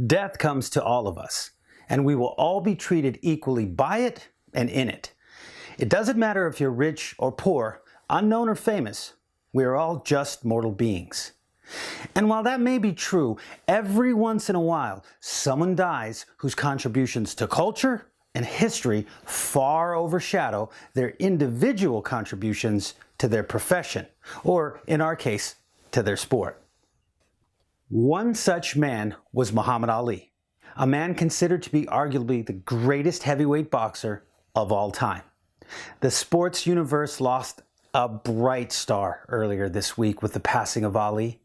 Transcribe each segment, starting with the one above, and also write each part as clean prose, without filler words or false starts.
Death comes to all of us, and we will all be treated equally by it and in it. It doesn't matter if you're rich or poor, unknown or famous, we are all just mortal beings. And while that may be true, every once in a while, someone dies whose contributions to culture and history far overshadow their individual contributions to their profession, or in our case, to their sport. One such man was Muhammad Ali, a man considered to be arguably the greatest heavyweight boxer of all time. The sports universe lost a bright star earlier this week with the passing of Ali,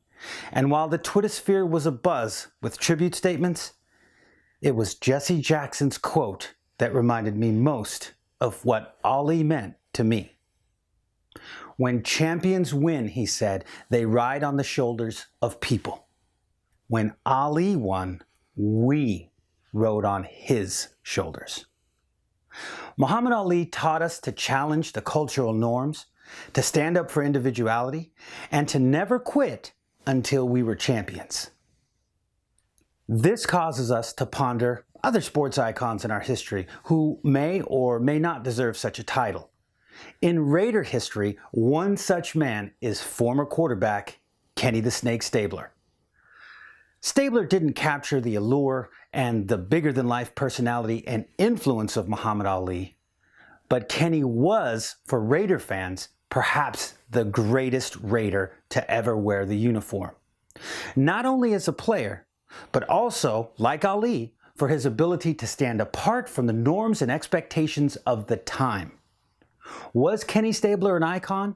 and while the Twitter sphere was abuzz with tribute statements, it was Jesse Jackson's quote that reminded me most of what Ali meant to me. When champions win, he said, they ride on the shoulders of people. When Ali won, we rode on his shoulders. Muhammad Ali taught us to challenge the cultural norms, to stand up for individuality, and to never quit until we were champions. This causes us to ponder other sports icons in our history who may or may not deserve such a title. In Raider history, one such man is former quarterback Kenny the Snake Stabler. Stabler didn't capture the allure and the bigger-than-life personality and influence of Muhammad Ali, but Kenny was, for Raider fans, perhaps the greatest Raider to ever wear the uniform. Not only as a player, but also, like Ali, for his ability to stand apart from the norms and expectations of the time. Was Kenny Stabler an icon?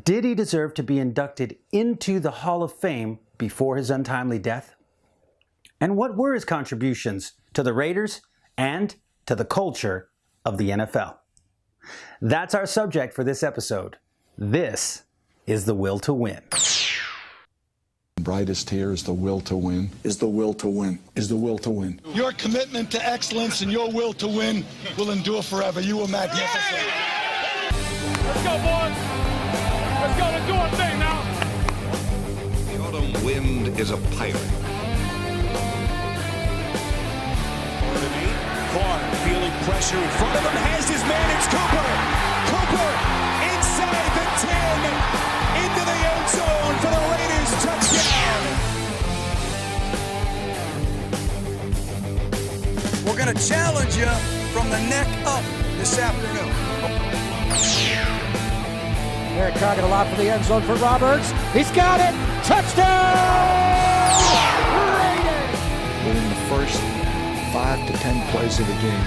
Did he deserve to be inducted into the Hall of Fame before his untimely death? And what were his contributions to the Raiders and to the culture of the NFL? That's our subject for this episode. This is The Will to Win. Brightest here is the will to win. Is the will to win. Is the will to win. Your commitment to excellence and your will to win will endure forever. You were magnificent. Let's go, boys. Let's go. Let's do our thing now. The autumn wind is a pirate. Clark feeling pressure in front of him, has his man, it's Cooper. Cooper inside the 10, into the end zone for the Raiders, touchdown. We're going to challenge you from the neck up this afternoon. Eric Carr got a lot for the end zone for Roberts. He's got it! Touchdown! Raiders! Within the first 5 to 10 plays of the game,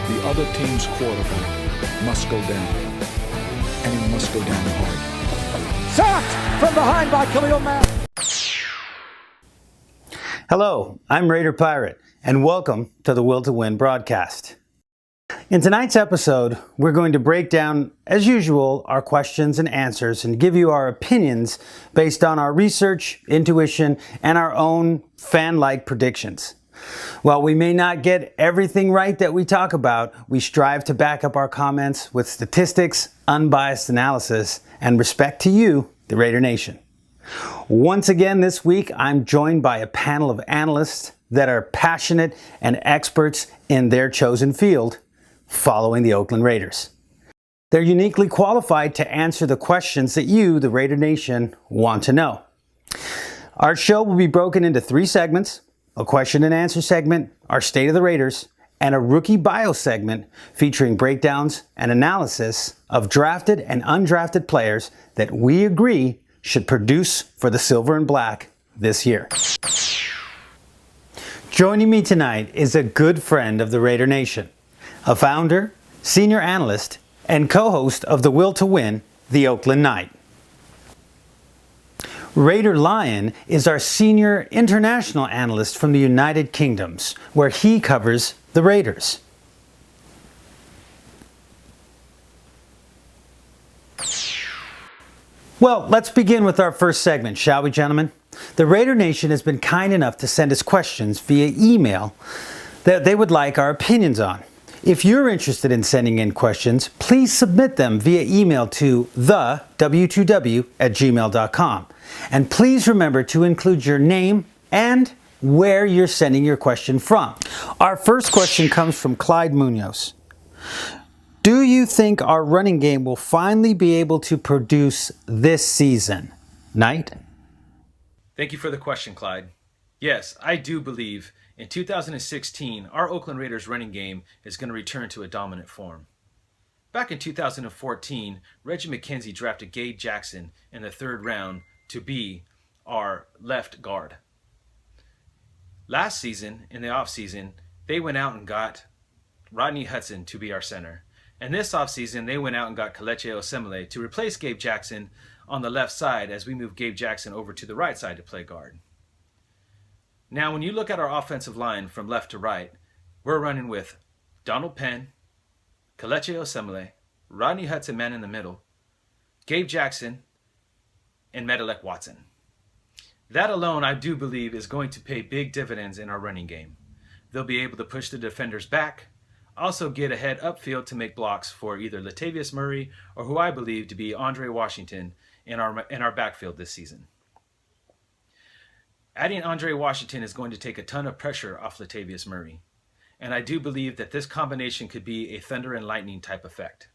the other team's quarterback must go down. And he must go down hard. Sacked from behind by Khalil Mack. Hello, I'm Raider Pirate, and welcome to the Will to Win broadcast. In tonight's episode, we're going to break down, as usual, our questions and answers and give you our opinions based on our research, intuition, and our own fan-like predictions. While we may not get everything right that we talk about, we strive to back up our comments with statistics, unbiased analysis, and respect to you, the Raider Nation. Once again this week, I'm joined by a panel of analysts that are passionate and experts in their chosen field, following the Oakland Raiders. They're uniquely qualified to answer the questions that you, the Raider Nation, want to know. Our show will be broken into 3 segments: a question and answer segment, our State of the Raiders, and a rookie bio segment featuring breakdowns and analysis of drafted and undrafted players that we agree should produce for the Silver and Black this year. Joining me tonight is a good friend of the Raider Nation, a founder, senior analyst, and co-host of The Will to Win, the Oakland Knight. Raider Lion is our senior international analyst from the United Kingdoms, where he covers the Raiders. Well, let's begin with our first segment, shall we, gentlemen? The Raider Nation has been kind enough to send us questions via email that they would like our opinions on. If you're interested in sending in questions, please submit them via email to thew2w@gmail.com. And please remember to include your name and where you're sending your question from. Our first question comes from Clyde Munoz. Do you think our running game will finally be able to produce this season? Knight? Thank you for the question, Clyde. Yes, I do believe in 2016, our Oakland Raiders running game is going to return to a dominant form. Back in 2014, Reggie McKenzie drafted Gabe Jackson in the 3rd round to be our left guard. Last season, in the offseason, they went out and got Rodney Hudson to be our center. And this offseason, they went out and got Kelechi Osemele to replace Gabe Jackson on the left side as we move Gabe Jackson over to the right side to play guard. Now, when you look at our offensive line from left to right, we're running with Donald Penn, Kelechi Osemele, Rodney Hudson man in the middle, Gabe Jackson, and Medelec Watson. That alone, I do believe, is going to pay big dividends in our running game. They'll be able to push the defenders back, also get ahead upfield to make blocks for either Latavius Murray or who I believe to be Andre Washington in our backfield this season. Adding Andre Washington is going to take a ton of pressure off Latavius Murray. And I do believe that this combination could be a thunder and lightning type effect,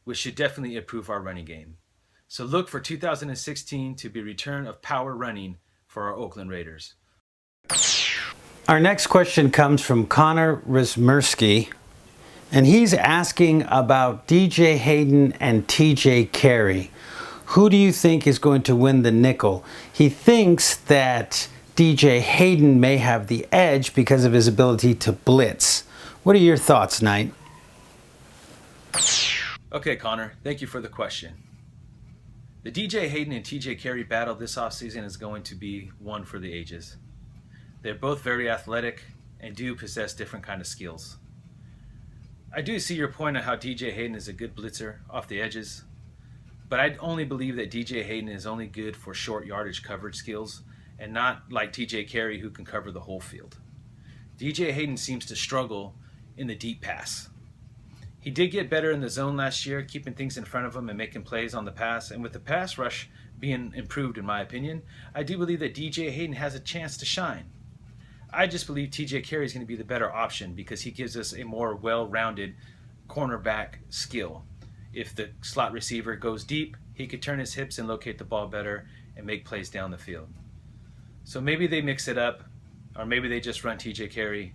which should definitely improve our running game. So look for 2016 to be return of power running for our Oakland Raiders. Our next question comes from Connor Rizmersky, and he's asking about DJ Hayden and TJ Carey. Who do you think is going to win the nickel? He thinks that DJ Hayden may have the edge because of his ability to blitz. What are your thoughts, Knight? Okay, Connor, thank you for the question. The DJ Hayden and TJ Carey battle this offseason is going to be one for the ages. They're both very athletic and do possess different kind of skills. I do see your point on how DJ Hayden is a good blitzer off the edges, but I only believe that DJ Hayden is only good for short yardage coverage skills and not like TJ Carey who can cover the whole field. DJ Hayden seems to struggle in the deep pass. He did get better in the zone last year, keeping things in front of him and making plays on the pass. And with the pass rush being improved, in my opinion, I do believe that DJ Hayden has a chance to shine. I just believe TJ Carey is going to be the better option because he gives us a more well-rounded cornerback skill. If the slot receiver goes deep, he could turn his hips and locate the ball better and make plays down the field. So maybe they mix it up, or maybe they just run TJ Carey.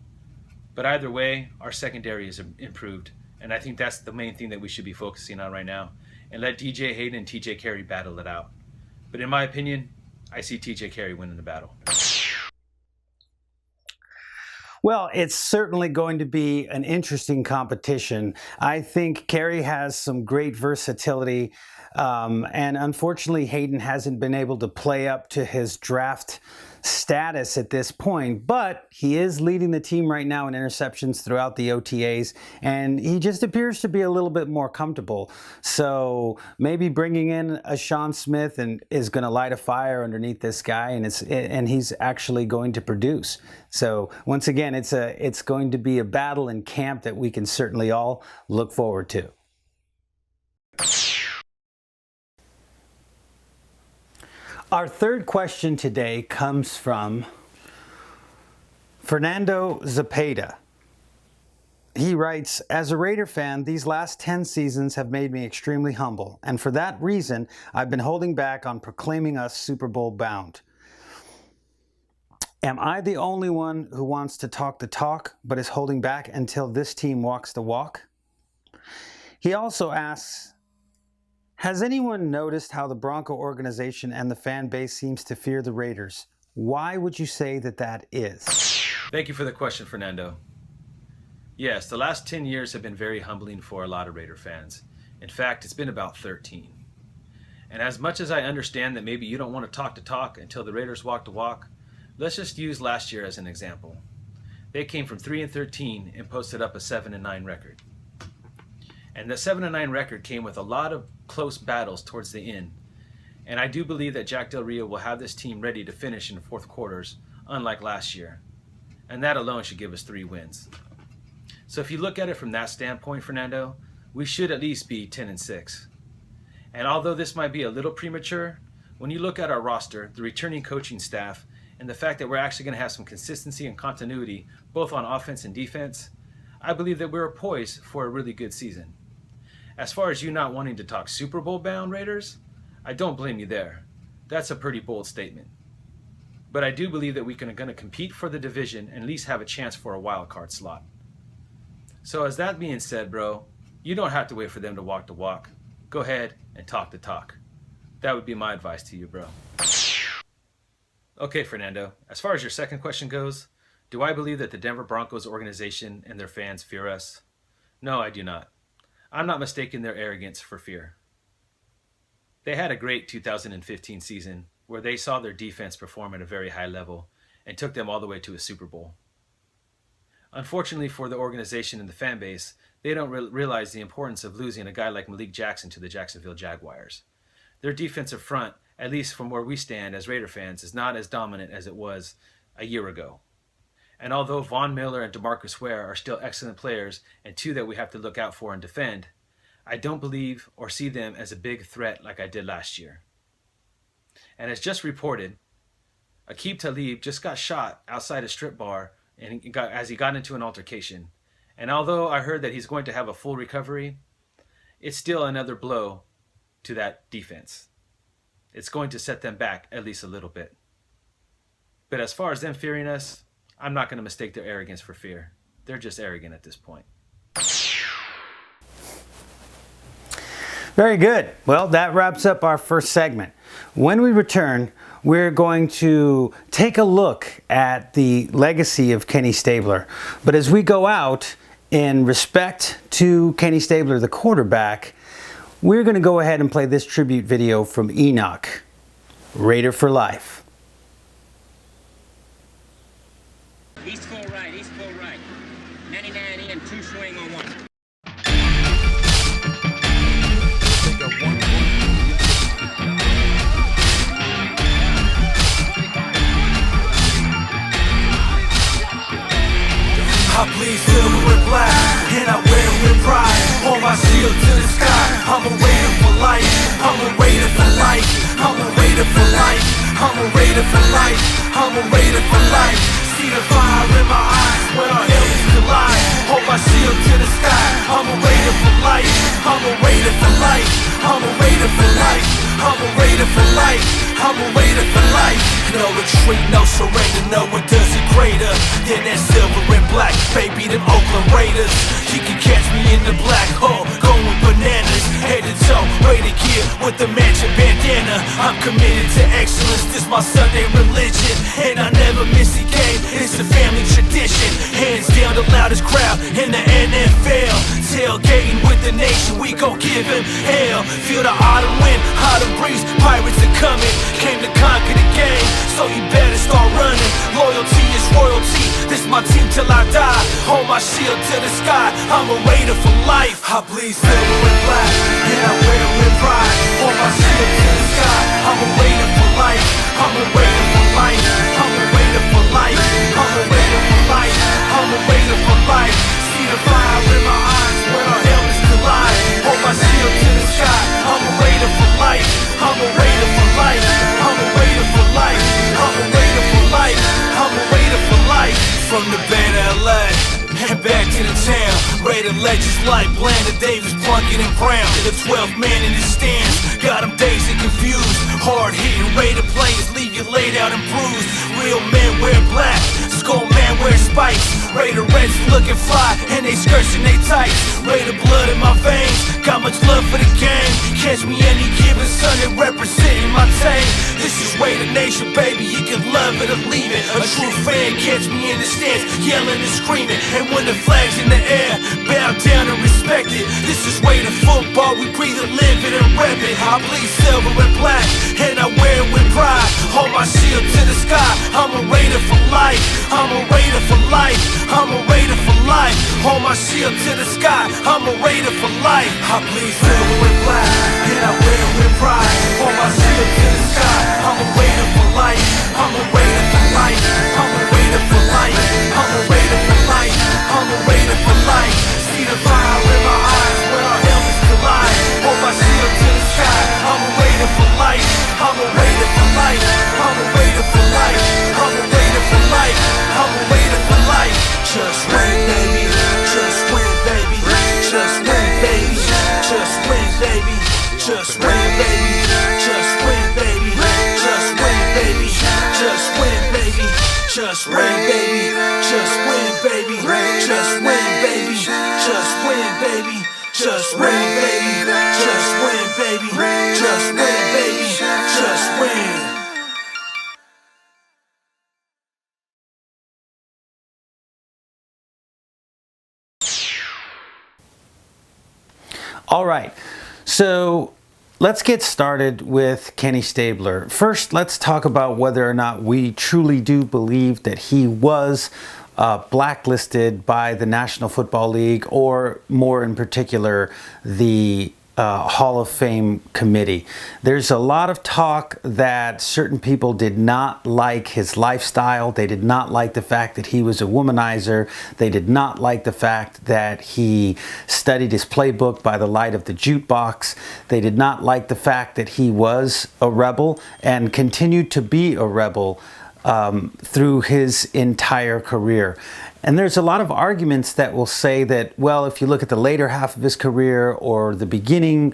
But either way, our secondary is improved. And I think that's the main thing that we should be focusing on right now. And let DJ Hayden and TJ Carey battle it out. But in my opinion, I see TJ Carey winning the battle. Well, it's certainly going to be an interesting competition. I think Carey has some great versatility, and unfortunately Hayden hasn't been able to play up to his draft status at this point, but he is leading the team right now in interceptions throughout the OTAs, and he just appears to be a little bit more comfortable. So maybe bringing in a Sean Smith is going to light a fire underneath this guy, and he's actually going to produce. So once again, it's going to be a battle in camp that we can certainly all look forward to. Our third question today comes from Fernando Zapata. He writes, as a Raider fan, these last 10 seasons have made me extremely humble, and for that reason, I've been holding back on proclaiming us Super Bowl bound. Am I the only one who wants to talk the talk, but is holding back until this team walks the walk? He also asks, has anyone noticed how the Bronco organization and the fan base seems to fear the Raiders? Why would you say that is? Thank you for the question, Fernando. Yes, the last 10 years have been very humbling for a lot of Raider fans. In fact, it's been about 13. And as much as I understand that maybe you don't want to talk the talk until the Raiders walk the walk, let's just use last year as an example. They came from 3-13 and posted up a 7-9 record. And the 7-9 record came with a lot of close battles towards the end. And I do believe that Jack Del Rio will have this team ready to finish in the fourth quarters, unlike last year. And that alone should give us 3 wins. So if you look at it from that standpoint, Fernando, we should at least be 10-6. And although this might be a little premature, when you look at our roster, the returning coaching staff and the fact that we're actually going to have some consistency and continuity both on offense and defense, I believe that we're poised for a really good season. As far as you not wanting to talk Super Bowl bound Raiders, I don't blame you there. That's a pretty bold statement. But I do believe that we're going to compete for the division and at least have a chance for a wild card slot. So as that being said, bro, you don't have to wait for them to walk the walk. Go ahead and talk the talk. That would be my advice to you, bro. Okay, Fernando, as far as your second question goes, do I believe that the Denver Broncos organization and their fans fear us? No, I do not. I'm not mistaking their arrogance for fear. They had a great 2015 season where they saw their defense perform at a very high level and took them all the way to a Super Bowl. Unfortunately for the organization and the fan base, they don't realize the importance of losing a guy like Malik Jackson to the Jacksonville Jaguars. Their defensive front, at least from where we stand as Raider fans, is not as dominant as it was a year ago. And although Von Miller and DeMarcus Ware are still excellent players and two that we have to look out for and defend, I don't believe or see them as a big threat like I did last year. And as just reported, Aqib Talib just got shot outside a strip bar as he got into an altercation. And although I heard that he's going to have a full recovery, it's still another blow to that defense. It's going to set them back at least a little bit. But as far as them fearing us, I'm not going to mistake their arrogance for fear. They're just arrogant at this point. Very good. Well, that wraps up our first segment. When we return, we're going to take a look at the legacy of Kenny Stabler. But as we go out, in respect to Kenny Stabler, the quarterback, we're going to go ahead and play this tribute video from Enoch, Raider for Life. East full right, east full right. 99 in, 2 swing on 1. I bleed silver and black, and I wear it with pride. Hold my shield to the sky. I'm a Raider for life. I'm a Raider for life. I'm a Raider for life. I'm a Raider for life. I'm a Raider for life. See the fire in my eyes when our helmets collide. Hold my shield to the sky. I'm a Raider for life. I'm a Raider for life. I'm a Raider for life. I'm a Raider for life. I'm a Raider for life. No retreat, no surrender, no one does it greater than that silver and black, baby, them Oakland Raiders. You can catch me in the black hole, going bananas, head to toe, Raider gear with the mansion bandana. I'm committed to excellence, this my Sunday religion, and I never miss a game, it's a family tradition. Hands down the loudest crowd in the NFL, tailgating with the nation, we gon' give him hell. Feel the autumn wind, autumn breeze, pirates are coming, came to conquer the game, so you better start running. Loyalty is royalty, this my team till I die. Hold my shield to the sky, I'm a Raider for life. I bleed silver and black, and I wear it with pride. Hold my shield to the sky, I'm a Raider for life. I'm a Raider for life. I'm a Raider for life. I'm a Raider for life. I'm a Raider for life. See the fire in my eyes when our helmets collide. Hold my shield to the sky, I'm a Raider for life. I'm a Raider for life. I'm a Raider for life. I'm a Raider for life. I'm a Raider for life. From the Bay to LA and back to the town, Raider legends like Blanda, Davis, Plunkett, and Brown. The 12th man in the stands, got them dazed and confused. Hard-hitting Raider players leave you laid out and bruised. Real men wear black, Skull man wear spikes. Raider Reds looking fly, and they skirts and they tights. Raider blood in my veins, got much love for the game. Catch me any given Sunday representing my team. This is Raider Nation, baby, you can love it or leave it. A true fan catch me in the stands, yelling and screaming. And when the flag's in the air, bow down and respect it. This is Raider football, we breathe and live it and rep it. I bleed silver and black, and I wear it with pride. Hold my shield to the sky, I'm a Raider for life. I'm a Raider for life. I'm a Raider for life. Hold my shield to the sky, I'm a Raider for life. I bleed silver and black, and I wear it with pride. Hold my shield to the sky, I'm a Raider for life. I'm a Raider for life. I'm a Raider for life. I'm a Raider for life. I'm a Raider for life. See the fire in my eyes when our helmets collide. Hold my shield to the sky, I'm a Raider for life. I'm a Raider for life. I'm a Raider for life. I'm a Just win, baby. Just win, baby. Just win, baby. Just win, baby. Just win, baby. Just win, baby. Just win, baby. Just win, baby. Just win, baby. Just win, baby. Just win, baby. Just win. All right, so let's get started with Kenny Stabler. First, let's talk about whether or not we truly do believe that he was blacklisted by the National Football League, or more in particular, the Hall of Fame committee. There's a lot of talk that certain people did not like his lifestyle. They did not like the fact that he was a womanizer. They did not like the fact that he studied his playbook by the light of the jukebox. They did not like the fact that he was a rebel and continued to be a rebel through his entire career. And there's a lot of arguments that will say that, well, if you look at the later half of his career or the beginning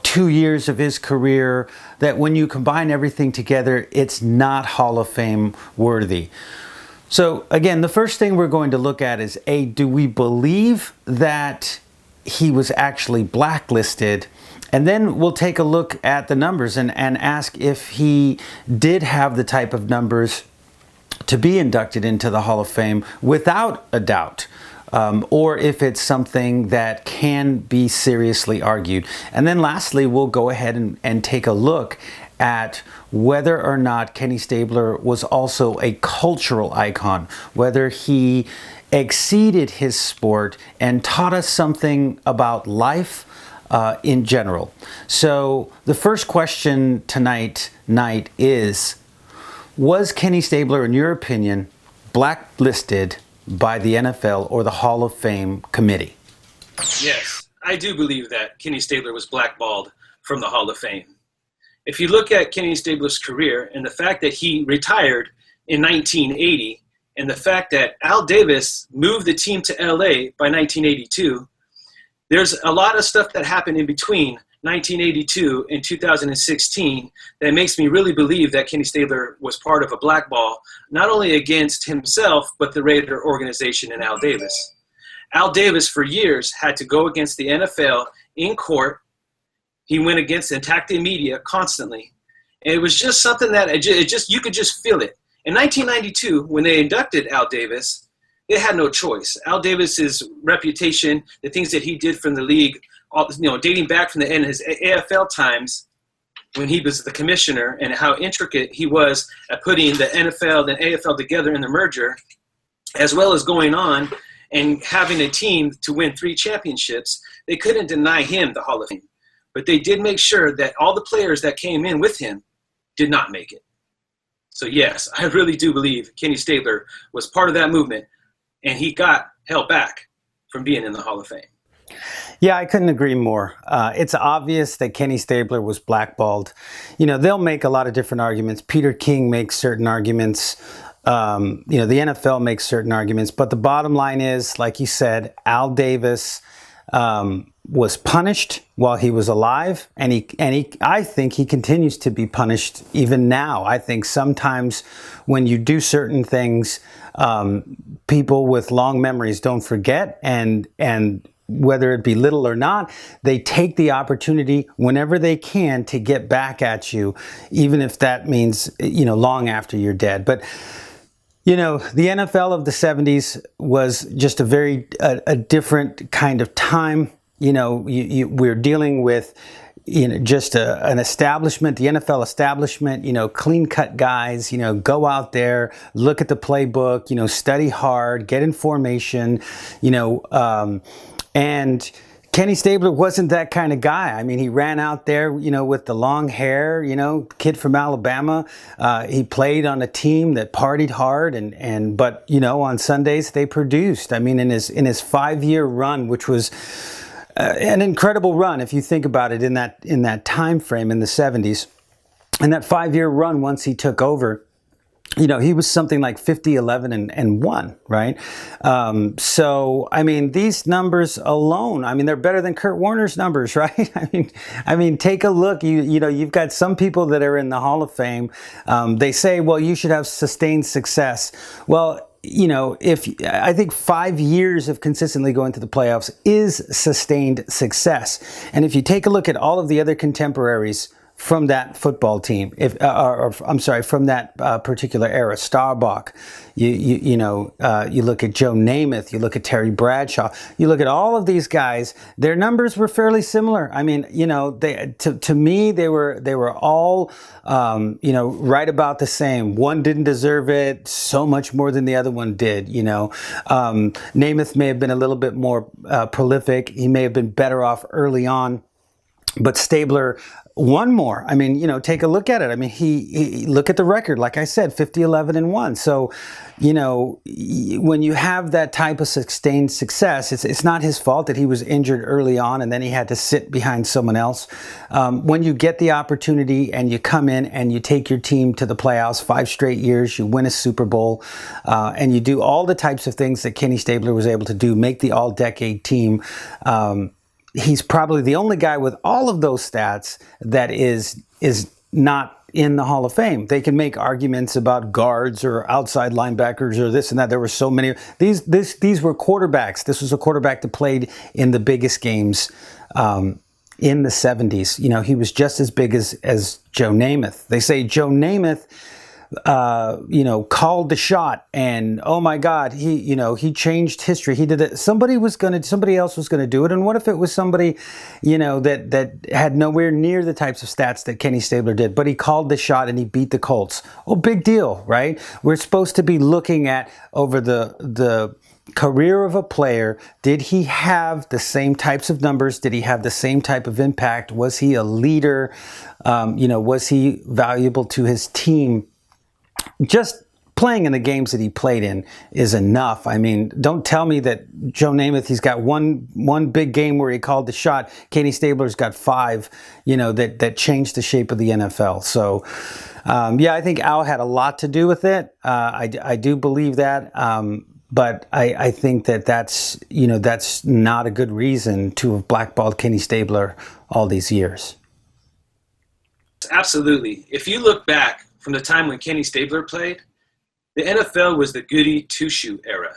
2 years of his career, that when you combine everything together, it's not Hall of Fame worthy. So again, the first thing we're going to look at is, A, do we believe that he was actually blacklisted? And then we'll take a look at the numbers and ask if he did have the type of numbers to be inducted into the Hall of Fame without a doubt, or if it's something that can be seriously argued. And then lastly, we'll go ahead and take a look at whether or not Kenny Stabler was also a cultural icon, whether he exceeded his sport and taught us something about life in general. So the first question tonight is, was Kenny Stabler, in your opinion, blacklisted by the NFL or the Hall of Fame committee? Yes, I do believe that Kenny Stabler was blackballed from the Hall of Fame. If you look at Kenny Stabler's career and the fact that he retired in 1980 and the fact that Al Davis moved the team to LA by 1982, there's a lot of stuff that happened in between 1982 and 2016 that makes me really believe that Kenny Stabler was part of a blackball, not only against himself, but the Raider organization and Al Davis. Al Davis, for years, had to go against the NFL in court. He went against and attacked the media constantly. And it was just something that you could just feel it. In 1992, when they inducted Al Davis, they had no choice. Al Davis's reputation, the things that he did from the league, dating back from the end of his AFL times when he was the commissioner, and how intricate he was at putting the NFL and AFL together in the merger, as well as going on and having a team to win 3 championships, they couldn't deny him the Hall of Fame. But they did make sure that all the players that came in with him did not make it. So yes, I really do believe Kenny Stabler was part of that movement, and he got held back from being in the Hall of Fame. Yeah, I couldn't agree more. It's obvious that Kenny Stabler was blackballed. They'll make a lot of different arguments. Peter King makes certain arguments. The NFL makes certain arguments. But the bottom line is, like you said, Al Davis was punished while he was alive, and I think he continues to be punished even now. I think sometimes when you do certain things, people with long memories don't forget, and whether it be little or not, they take the opportunity whenever they can to get back at you, even if that means, long after you're dead. But, the NFL of the 70s was just a different kind of time. We're dealing with, just an establishment, the NFL establishment, clean-cut guys, go out there, look at the playbook, study hard, get in formation, and Kenny Stabler wasn't that kind of guy. I mean, he ran out there, with the long hair, kid from Alabama. He played on a team that partied hard, but on Sundays they produced. I mean, in his 5-year run, which was an incredible run if you think about it in that time frame in the 70s, and that 5-year run once he took over, he was something like 50, 11, and 1, right? So, I mean, these numbers alone, I mean, they're better than Kurt Warner's numbers, right? I mean, take a look. You've got some people that are in the Hall of Fame. They say, well, you should have sustained success. Well, I think 5 years of consistently going to the playoffs is sustained success. And if you take a look at all of the other contemporaries from that football team, from that particular era, Staubach, you look at Joe Namath, you look at Terry Bradshaw, you look at all of these guys, their numbers were fairly similar. I mean, to me, they were all, right about the same. One didn't deserve it so much more than the other one did, Namath may have been a little bit more prolific. He may have been better off early on, but Stabler won more. I mean, take a look at it. I mean, he look at the record. Like I said, 50, 11, and 1. So, when you have that type of sustained success, it's not his fault that he was injured early on and then he had to sit behind someone else. When you get the opportunity and you come in and you take your team to the playoffs 5 straight years, you win a Super Bowl, and you do all the types of things that Kenny Stabler was able to do, make the all-decade team. He's probably the only guy with all of those stats that is not in the Hall of Fame. They can make arguments about guards or outside linebackers or this and that. There were so many. These were quarterbacks. This was a quarterback that played in the biggest games in the 70s. He was just as big as Joe Namath. They say Joe Namath called the shot, and oh my God, he changed history. He did it. Somebody else was gonna do it. And what if it was somebody, that had nowhere near the types of stats that Kenny Stabler did, but he called the shot and he beat the Colts? Oh, big deal, right? We're supposed to be looking at over the career of a player. Did he have the same types of numbers? Did he have the same type of impact? Was he a leader? Was he valuable to his team? Just playing in the games that he played in is enough. I mean, don't tell me that Joe Namath, he's got one big game where he called the shot. Kenny Stabler's got 5, that changed the shape of the NFL. So, I think Al had a lot to do with it. I do believe that. But I think that's not a good reason to have blackballed Kenny Stabler all these years. Absolutely. If you look back from the time when Kenny Stabler played, the NFL was the goody two-shoe era.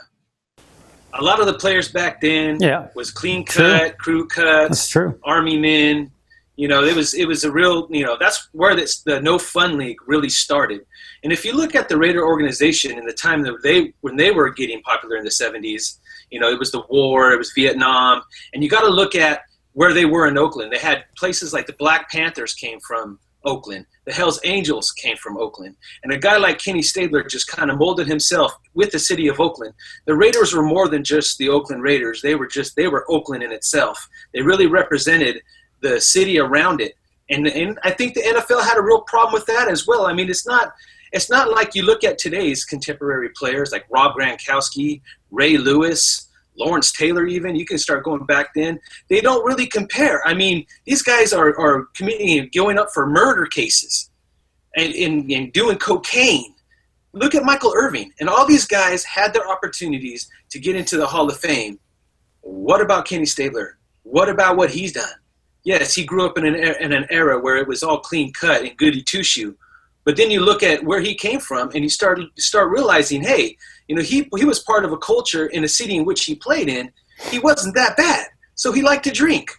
A lot of the players back then was clean cut, crew cuts, that's true. Army men. It was a real, that's where the no fun league really started. And if you look at the Raider organization in the time that when they were getting popular in the 70s, it was the war, it was Vietnam, and you got to look at where they were in Oakland. They had places like the Black Panthers came from Oakland. The Hells Angels came from Oakland. And a guy like Kenny Stabler just kind of molded himself with the city of Oakland. The Raiders were more than just the Oakland Raiders. They were Oakland in itself. They really represented the city around it. And I think the NFL had a real problem with that as well. I mean, it's not like you look at today's contemporary players like Rob Gronkowski, Ray Lewis, Lawrence Taylor even. You can start going back then. They don't really compare. I mean, these guys are committing, going up for murder cases and doing cocaine. Look at Michael Irvin. And all these guys had their opportunities to get into the Hall of Fame. What about Kenny Stabler? What about what he's done? Yes, he grew up in an era where it was all clean cut and goody two-shoe. But then you look at where he came from and you start realizing, hey, he was part of a culture in a city in which he played in. He wasn't that bad. So he liked to drink.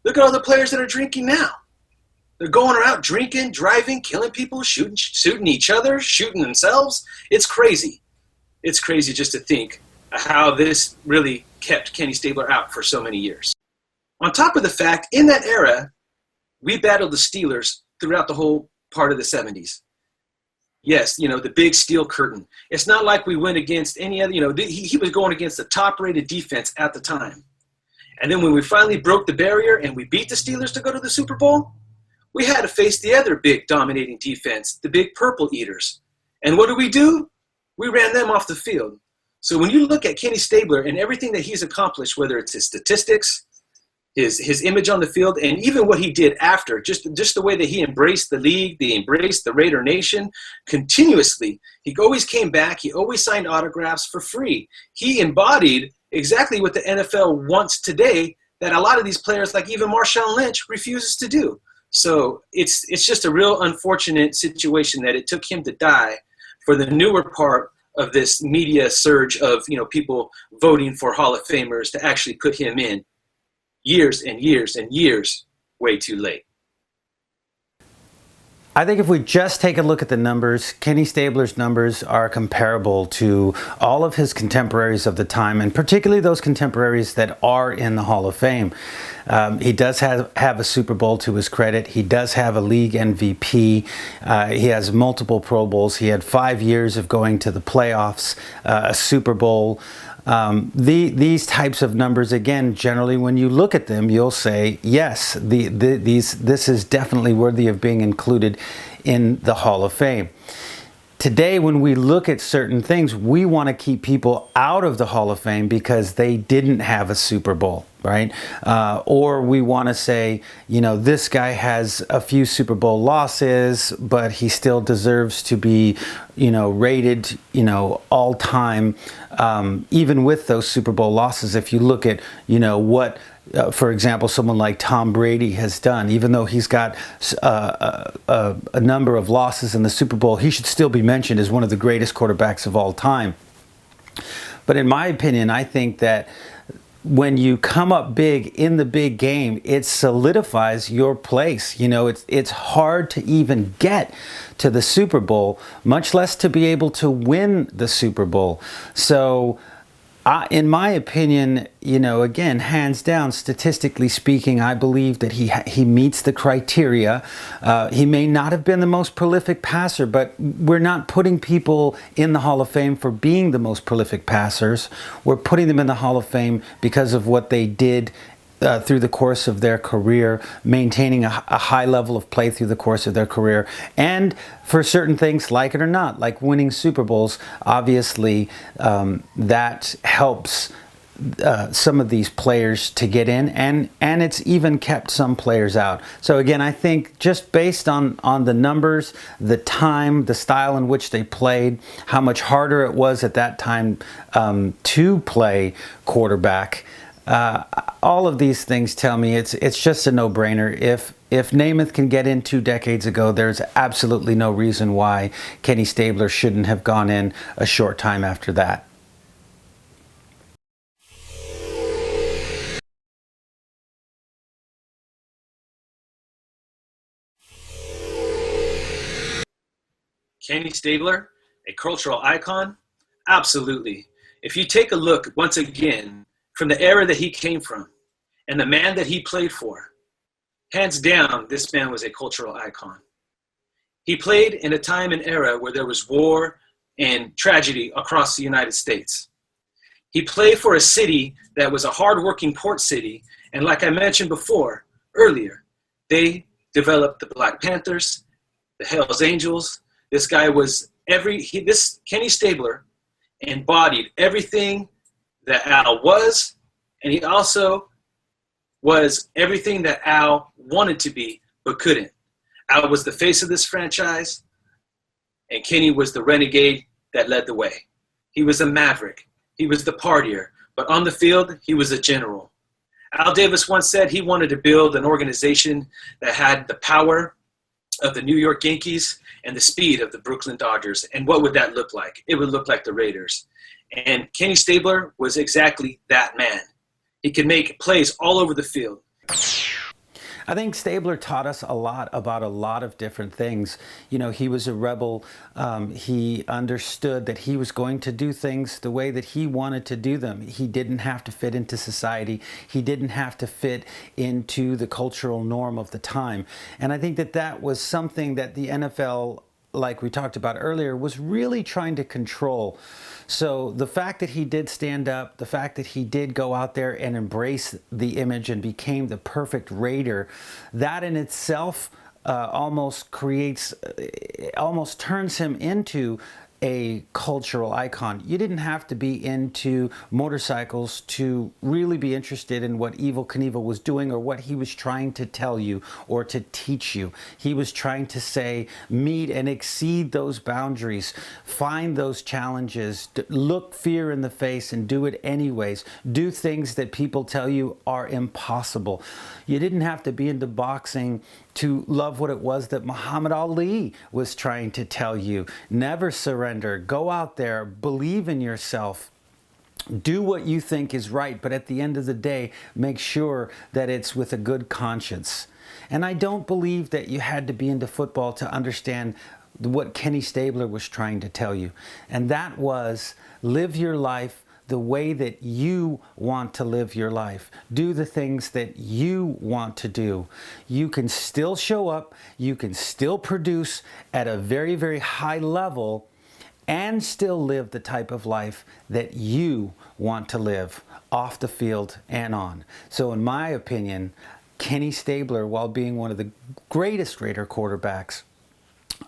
Look at all the players that are drinking now. They're going around drinking, driving, killing people, shooting each other, shooting themselves. It's crazy. It's crazy just to think how this really kept Kenny Stabler out for so many years. On top of the fact, in that era, we battled the Steelers throughout the whole part of the 70s. Yes, the big steel curtain. It's not like we went against any other, he was going against the top-rated defense at the time. And then when we finally broke the barrier and we beat the Steelers to go to the Super Bowl, we had to face the other big dominating defense, the big purple eaters. And what do? We ran them off the field. So when you look at Kenny Stabler and everything that he's accomplished, whether it's his statistics, his image on the field, and even what he did after, just the way that he embraced the league, he embraced the Raider Nation continuously. He always came back. He always signed autographs for free. He embodied exactly what the NFL wants today that a lot of these players, like even Marshawn Lynch, refuses to do. So it's just a real unfortunate situation that it took him to die for the newer part of this media surge of, people voting for Hall of Famers to actually put him in years and years and years way too late. I think if we just take a look at the numbers, Kenny Stabler's numbers are comparable to all of his contemporaries of the time, and particularly those contemporaries that are in the Hall of Fame. He does have a Super Bowl to his credit. He does have a league MVP. He has multiple Pro Bowls. He had 5 years of going to the playoffs, a Super Bowl. These types of numbers, again, generally when you look at them, you'll say, yes, this is definitely worthy of being included in the Hall of Fame. Today, when we look at certain things, we want to keep people out of the Hall of Fame because they didn't have a Super Bowl, right? Or we want to say, this guy has a few Super Bowl losses, but he still deserves to be, rated, all time, even with those Super Bowl losses. If you look at, what for example, someone like Tom Brady has done, even though he's got a number of losses in the Super Bowl, he should still be mentioned as one of the greatest quarterbacks of all time. But in my opinion, I think that when you come up big in the big game, it solidifies your place. It's hard to even get to the Super Bowl, much less to be able to win the Super Bowl. So in my opinion, again, hands down, statistically speaking, I believe that he meets the criteria. He may not have been the most prolific passer, but we're not putting people in the Hall of Fame for being the most prolific passers. We're putting them in the Hall of Fame because of what they did through the course of their career, maintaining a high level of play through the course of their career, and for certain things, like it or not, like winning Super Bowls, obviously that helps some of these players to get in, and it's even kept some players out. So again, I think just based on the numbers, the time, the style in which they played, how much harder it was at that time to play quarterback, all of these things tell me it's just a no-brainer. If Namath can get in 2 decades ago, there's absolutely no reason why Kenny Stabler shouldn't have gone in a short time after that. Kenny Stabler, a cultural icon? Absolutely. If you take a look, once again, from the era that he came from and the man that he played for, hands down, this man was a cultural icon. He played in a time and era where there was war and tragedy across the United States. He played for a city that was a hardworking port city, and like I mentioned earlier, they developed the Black Panthers, the Hells Angels. This guy was Kenny Stabler embodied everything that Al was, and he also was everything that Al wanted to be but couldn't. Al was the face of this franchise, and Kenny was the renegade that led the way. He was a maverick. He was the partier, but on the field, he was a general. Al Davis once said he wanted to build an organization that had the power of the New York Yankees and the speed of the Brooklyn Dodgers. And what would that look like? It would look like the Raiders. And Kenny Stabler was exactly that man. He could make plays all over the field. I think Stabler taught us a lot about a lot of different things. He was a rebel. He understood that he was going to do things the way that he wanted to do them. He didn't have to fit into society. He didn't have to fit into the cultural norm of the time. And I think that was something that the NFL, like we talked about earlier, was really trying to control. So the fact that he did stand up, the fact that he did go out there and embrace the image and became the perfect Raider, that in itself almost turns him into a cultural icon. You didn't have to be into motorcycles to really be interested in what Evel Knievel was doing or what he was trying to tell you or to teach you. He was trying to say, meet and exceed those boundaries, find those challenges, look fear in the face and do it anyways. Do things that people tell you are impossible. You didn't have to be into boxing to love what it was that Muhammad Ali was trying to tell you. Never surrender. Go out there. Believe in yourself. Do what you think is right, but at the end of the day, make sure that it's with a good conscience. And I don't believe that you had to be into football to understand what Kenny Stabler was trying to tell you. And that was, live your life the way that you want to live your life. Do the things that you want to do. You can still show up, you can still produce at a very, very high level and still live the type of life that you want to live off the field and on. So in my opinion, Kenny Stabler, while being one of the greatest Raider quarterbacks,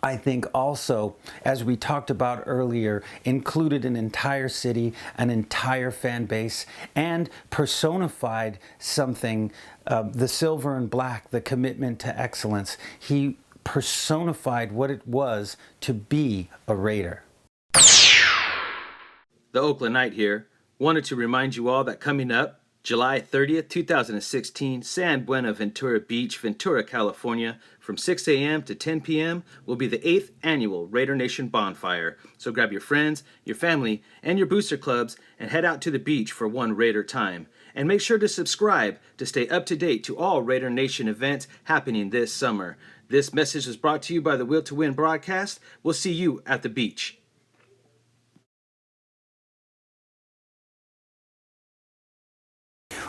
I think also, as we talked about earlier, included an entire city, an entire fan base, and personified something, the silver and black, the commitment to excellence. He personified what it was to be a Raider. The Oakland Knight here. Wanted to remind you all that coming up, July 30th, 2016, San Buenaventura Beach, Ventura, California, from 6 a.m. to 10 p.m. will be the 8th annual Raider Nation Bonfire. So grab your friends, your family, and your booster clubs and head out to the beach for one Raider time. And make sure to subscribe to stay up to date to all Raider Nation events happening this summer. This message is brought to you by the Will to Win broadcast. We'll see you at the beach.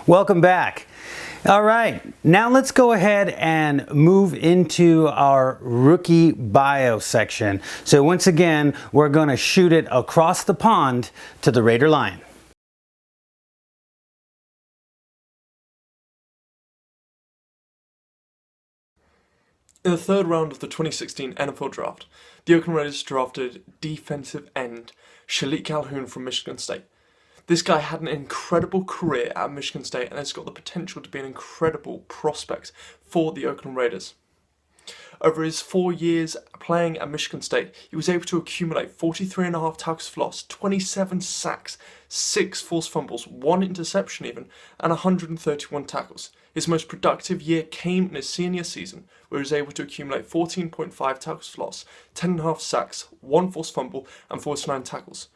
Welcome back. All right, now let's go ahead and move into our rookie bio section. So once again, we're going to shoot it across the pond to the Raider line. In the third round of the 2016 NFL Draft, the Oakland Raiders drafted defensive end Shalik Calhoun from Michigan State. This guy had an incredible career at Michigan State and has got the potential to be an incredible prospect for the Oakland Raiders. Over his 4 years playing at Michigan State, he was able to accumulate 43.5 tackles for loss, 27 sacks, 6 forced fumbles, 1 interception even, and 131 tackles. His most productive year came in his senior season, where he was able to accumulate 14.5 tackles for loss, 10.5 sacks, 1 forced fumble, and 49 tackles.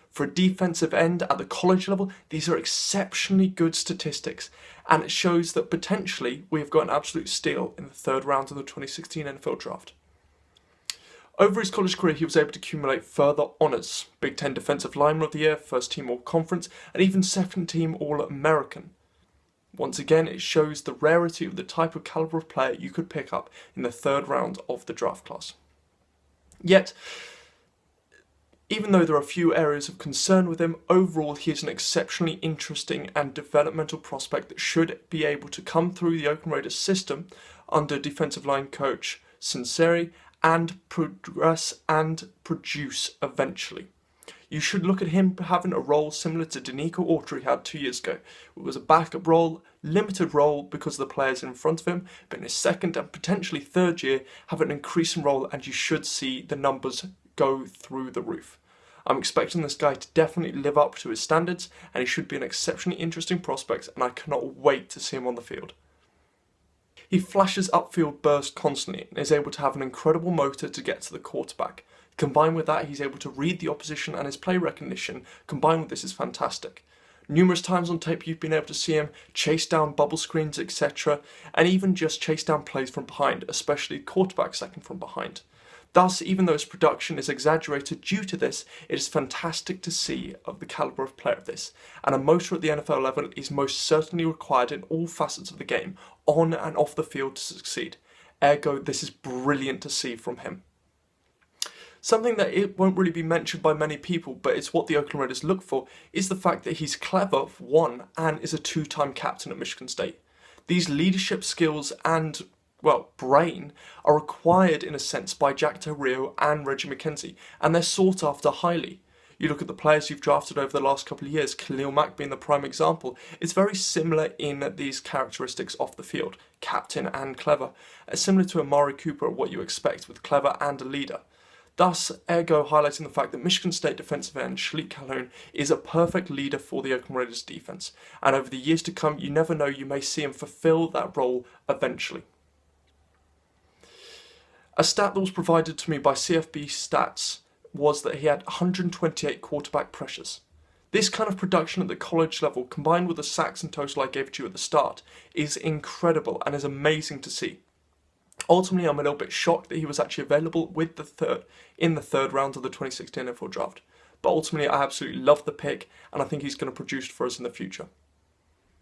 For a defensive end at the college level, these are exceptionally good statistics, and it shows that potentially we have got an absolute steal in the third round of the 2016 NFL Draft. Over his college career, he was able to accumulate further honours: Big Ten Defensive Lineman of the Year, First Team All-Conference, and even Second Team All-American. Once again, it shows the rarity of the type of calibre of player you could pick up in the third round of the draft class. Yet, even though there are a few areas of concern with him, overall he is an exceptionally interesting and developmental prospect that should be able to come through the Oakland Raiders system under defensive line coach Sinceri and progress and produce eventually. You should look at him having a role similar to Danico Autry had 2 years ago. It was a backup role, limited role because of the players in front of him, but in his second and potentially third year have an increasing role, and you should see the numbers go through the roof. I'm expecting this guy to definitely live up to his standards, and he should be an exceptionally interesting prospect, and I cannot wait to see him on the field. He flashes upfield burst constantly and is able to have an incredible motor to get to the quarterback. Combined with that, he's able to read the opposition, and his play recognition combined with this is fantastic. Numerous times on tape you've been able to see him chase down bubble screens, etc., and even just chase down plays from behind, especially quarterback sacking from behind. Thus, even though his production is exaggerated due to this, it is fantastic to see of the calibre of player of this, and a motor at the NFL level is most certainly required in all facets of the game, on and off the field, to succeed. Ergo, this is brilliant to see from him. Something that it won't really be mentioned by many people, but it's what the Oakland Raiders look for, is the fact that he's clever, one, and is a 2-time captain at Michigan State. These leadership skills and, brain, are required in a sense by Jack Del Rio and Reggie McKenzie, and they're sought after highly. You look at the players you've drafted over the last couple of years, Khalil Mack being the prime example. It's very similar in these characteristics off the field, captain and clever, similar to Amari Cooper, what you expect with clever and a leader. Thus, ergo highlighting the fact that Michigan State defensive end Shalik Calhoun is a perfect leader for the Oakland Raiders defense, and over the years to come, you never know, you may see him fulfill that role eventually. A stat that was provided to me by CFB Stats was that he had 128 quarterback pressures. This kind of production at the college level, combined with the sacks and total I gave to you at the start, is incredible and is amazing to see. Ultimately, I'm a little bit shocked that he was actually available in the third round of the 2016 NFL Draft. But ultimately, I absolutely love the pick, and I think he's going to produce for us in the future.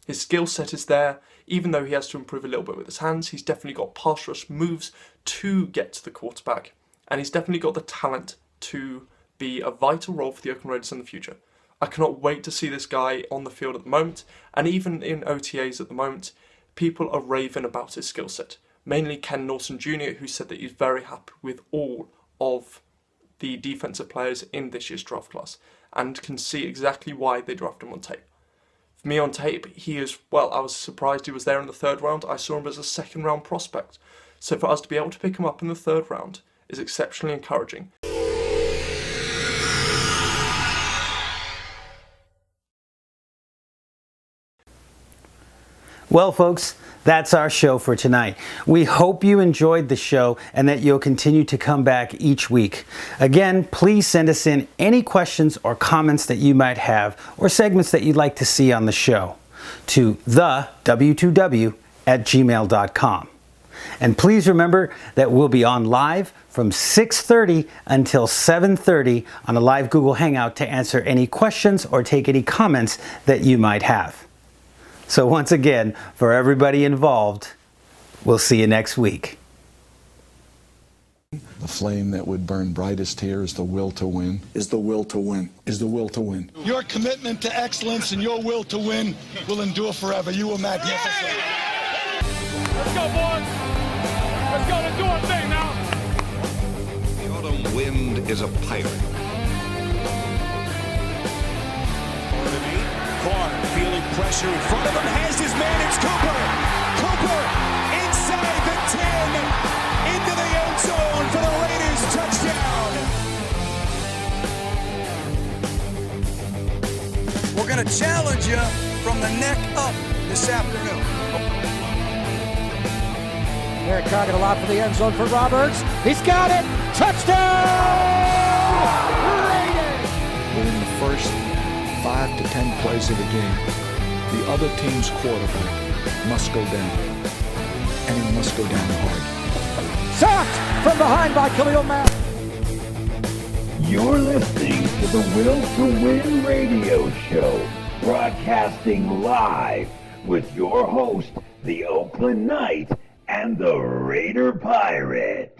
His skill set is there, even though he has to improve a little bit with his hands. He's definitely got pass rush moves to get to the quarterback, and he's definitely got the talent to be a vital role for the Oakland Raiders in the future. I cannot wait to see this guy on the field at the moment, and even in OTAs at the moment, people are raving about his skill set. Mainly Ken Norton Jr., who said that he's very happy with all of the defensive players in this year's draft class, and can see exactly why they drafted him on tape. For me on tape, he is, well, I was surprised he was there in the third round. I saw him as a second round prospect. So for us to be able to pick him up in the third round is exceptionally encouraging. Well, folks, that's our show for tonight. We hope you enjoyed the show and that you'll continue to come back each week. Again, please send us in any questions or comments that you might have or segments that you'd like to see on the show to thew2w@gmail.com. And please remember that we'll be on live from 6:30 until 7:30 on a live Google Hangout to answer any questions or take any comments that you might have. So once again, for everybody involved, we'll see you next week. The flame that would burn brightest here is the will to win. Is the will to win. Is the will to win. Your commitment to excellence and your will to win will endure forever. You were magnificent. Let's go, boys. Let's go. Let's do our thing now. The autumn wind is a pirate. Clark feeling pressure in front of him, has his man, it's Cooper. Cooper inside the 10, into the end zone for the Raiders, touchdown. We're going to challenge you from the neck up this afternoon. Eric Coggett a lot for the end zone for Roberts. He's got it! Touchdown! Raiders! Within the first 5 to 10 plays of the game, the other team's quarterback must go down, and he must go down hard. Sacked from behind by Khalil Mack. You're listening to the Will to Win radio show, broadcasting live with your host, the Oakland Knight and the Raider Pirate.